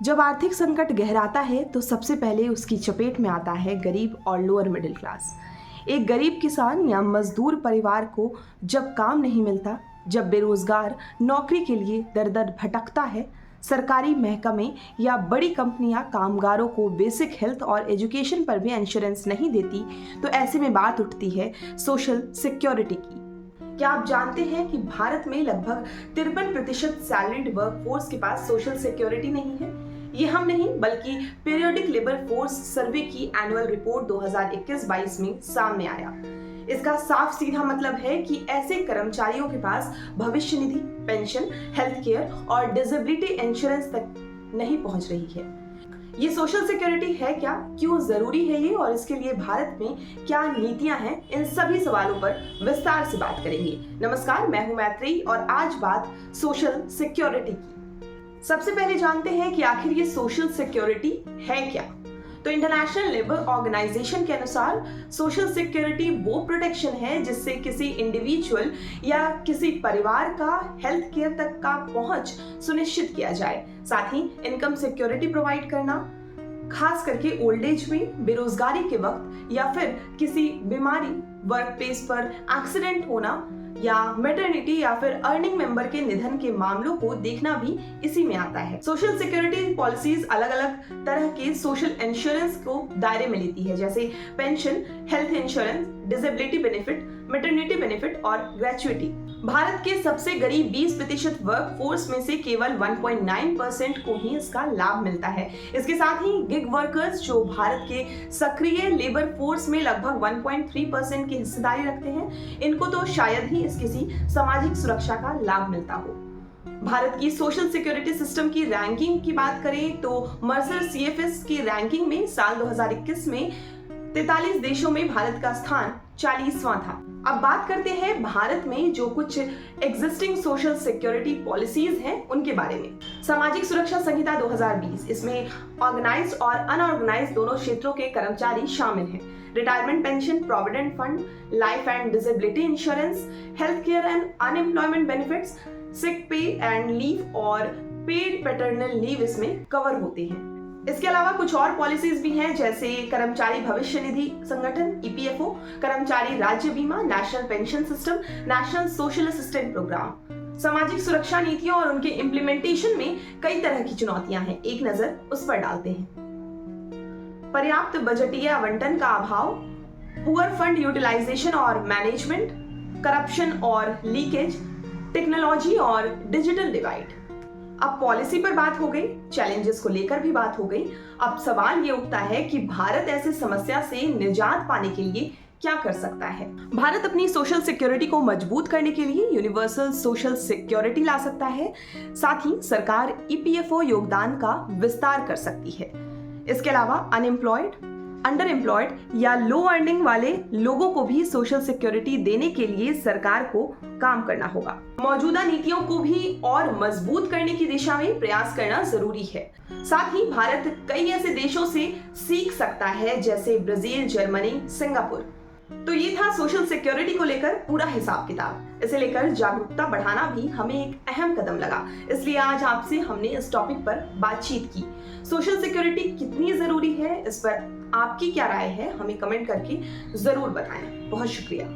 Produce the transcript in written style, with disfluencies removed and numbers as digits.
जब आर्थिक संकट गहराता है तो सबसे पहले उसकी चपेट में आता है गरीब और लोअर मिडिल क्लास। एक गरीब किसान या मजदूर परिवार को जब काम नहीं मिलता, जब बेरोजगार नौकरी के लिए दर दर भटकता है, सरकारी महकमे या बड़ी कंपनियां कामगारों को बेसिक हेल्थ और एजुकेशन पर भी इंश्योरेंस नहीं देती, तो ऐसे में बात उठती है सोशल सिक्योरिटी की। क्या आप जानते हैं कि भारत में लगभग 53% सैलरीड वर्कफोर्स के पास सोशल सिक्योरिटी नहीं है? ये हम नहीं बल्कि पीरियोडिक लेबर फोर्स सर्वे की एनुअल रिपोर्ट 2021-22 में सामने आया। इसका साफ सीधा मतलब है कि ऐसे कर्मचारियों के पास भविष्य निधि, पेंशन, हेल्थ केयर और डिसेबिलिटी इंश्योरेंस तक नहीं पहुंच रही है। ये सोशल सिक्योरिटी है क्या, क्यों जरूरी है ये, और इसके लिए भारत में क्या नीतियां हैं, इन सभी सवालों पर विस्तार से बात करेंगे। नमस्कार, मैं हूं मैत्री और आज बात सोशल सिक्योरिटी की। सबसे पहले जानते हैं कि आखिर ये सोशल सिक्योरिटी है क्या। तो इंटरनेशनल लेबर ऑर्गेनाइजेशन के अनुसार सोशल सिक्योरिटी वो प्रोटेक्शन है जिससे किसी इंडिविजुअल या किसी परिवार का हेल्थ केयर तक का पहुंच सुनिश्चित किया जाए। साथ ही इनकम सिक्योरिटी प्रोवाइड करना, खास करके ओल्ड एज में, बेरोजगारी के वक्त या फिर किसी बीमारी, वर्क प्लेस पर एक्सीडेंट होना या मैटरनिटी या फिर अर्निंग मेंबर के निधन के मामलों को देखना भी इसी में आता है। सोशल सिक्योरिटी पॉलिसीज अलग अलग तरह के सोशल इंश्योरेंस को दायरे में लेती है, जैसे pension, health insurance, disability benefit, maternity benefit और ग्रेचुइटी। भारत के सबसे गरीब 20% वर्कफोर्स में से केवल 1.9% को ही इसका लाभ मिलता है। इसके साथ ही गिग वर्कर्स, जो भारत के सक्रिय लेबर फोर्स में लगभग 1.3% की हिस्सेदारी रखते हैं, इनको तो शायद ही किसी सामाजिक सुरक्षा का लाभ मिलता हो। भारत की सोशल सिक्योरिटी सिस्टम की रैंकिंग की बात करें तो मर्सर सीएफएस की रैंकिंग में साल 2021 में 43 देशों में भारत का स्थान 40वां था। अब बात करते हैं भारत में जो कुछ एग्जिस्टिंग सोशल सिक्योरिटी पॉलिसीज हैं उनके बारे में। सामाजिक सुरक्षा संहिता 2020, इसमें ऑर्गेनाइज्ड और अनऑर्गेनाइज्ड दोनों क्षेत्रों के कर्मचारी शामिल हैं। Retirement pension, provident fund, life and disability insurance, health care and unemployment benefits, sick pay and leave और पेड पैटर्नल लीव इसमें कवर होते हैं। इसके अलावा कुछ और पॉलिसीज भी हैं, जैसे कर्मचारी भविष्य निधि संगठन ईपीएफओ, कर्मचारी राज्य बीमा, national pension system, national social assistance programme. सामाजिक सुरक्षा नीतियों और उनके इम्प्लीमेंटेशन में कई तरह की चुनौतियां हैं, एक नजर उस पर डालते हैं। पर्याप्त बजटीय आवंटन का अभाव, पुअर फंड यूटिलाइजेशन और मैनेजमेंट, करप्शन और लीकेज, टेक्नोलॉजी और डिजिटल डिवाइड। अब पॉलिसी पर बात हो गई, चैलेंजेस को लेकर भी बात हो गई। अब सवाल ये उठता है कि भारत ऐसे समस्या से निजात पाने के लिए क्या कर सकता है। भारत अपनी सोशल सिक्योरिटी को मजबूत करने के लिए यूनिवर्सल सोशल सिक्योरिटी ला सकता है। साथ ही सरकार ईपीएफओ योगदान का विस्तार कर सकती है। इसके अलावा अनएम्प्लॉयड, अंडर एम्प्लॉयड या लो अर्निंग वाले लोगों को भी सोशल सिक्योरिटी देने के लिए सरकार को काम करना होगा। मौजूदा नीतियों को भी और मजबूत करने की दिशा में प्रयास करना जरूरी है। साथ ही भारत कई ऐसे देशों से सीख सकता है, जैसे ब्राजील, जर्मनी, सिंगापुर। तो ये था सोशल सिक्योरिटी को लेकर पूरा हिसाब किताब। इसे लेकर जागरूकता बढ़ाना भी हमें एक अहम कदम लगा, इसलिए आज आपसे हमने इस टॉपिक पर बातचीत की। सोशल सिक्योरिटी कितनी जरूरी है, इस पर आपकी क्या राय है, हमें कमेंट करके जरूर बताएं। बहुत शुक्रिया।